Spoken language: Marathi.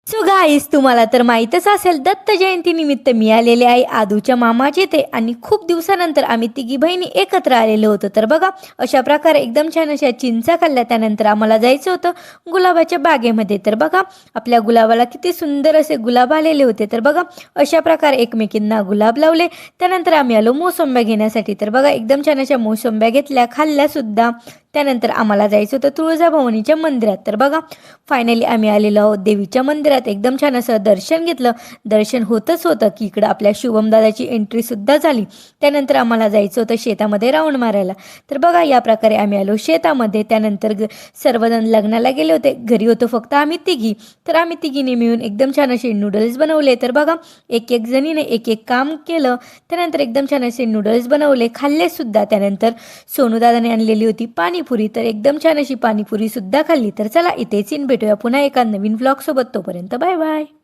सो गाईस, तुम्हाला तर माहीतच असेल दत्त जयंतीनिमित्त मी आलेले आहे आदूच्या मामाच्या इथे आणि खूप दिवसानंतर आम्ही तिघी बहिणी एकत्र आलेलो होतो. तर बघा, अशा प्रकारे एकदम छान अशा चिंचा खाल्ल्या. त्यानंतर आम्हाला जायचं होतं गुलाबाच्या बागेमध्ये. तर बघा, आपल्या गुलाबाला किती सुंदर असे गुलाब आलेले होते. तर बघा, अशा प्रकारे एकमेकींना गुलाब लावले. त्यानंतर आम्ही आलो मोसंब्या घेण्यासाठी. तर बघा, एकदम छान अशा मोसंब्या घेतल्या, खाल्ल्यासुद्धा. त्यानंतर आम्हाला जायचं होतं तुळजाभवानीच्या मंदिरात. तर बघा, फायनली आम्ही आलेलो आहोत देवीच्या मंदिरात. एकदम छान असं दर्शन घेतलं. दर्शन होतच होतं की इकडं आपल्या शुभम दादाची एंट्रीसुद्धा झाली. त्यानंतर आम्हाला जायचं होतं शेतामध्ये राऊंड मारायला. तर बघा, या प्रकारे आम्ही आलो शेतामध्ये. त्यानंतर सर्वजण लग्नाला गेले होते. घरी होतो फक्त आम्ही तिघी. तर आम्ही तिघीने मिळून एकदम छान असे नूडल्स बनवले. तर बघा, एक एक जणीने एक एक काम केलं. त्यानंतर एकदम छान असे नूडल्स बनवले, खाल्लेसुद्धा. त्यानंतर सोनूदादाने आणलेली होती पाणीपुरी. तर एकदम छान अशी पाणीपुरीसुद्धा खाल्ली. तर चला, इथेच भेटूया पुन्हा एका नवीन व्लॉगसोबत. तोपर्यंत बाय बाय.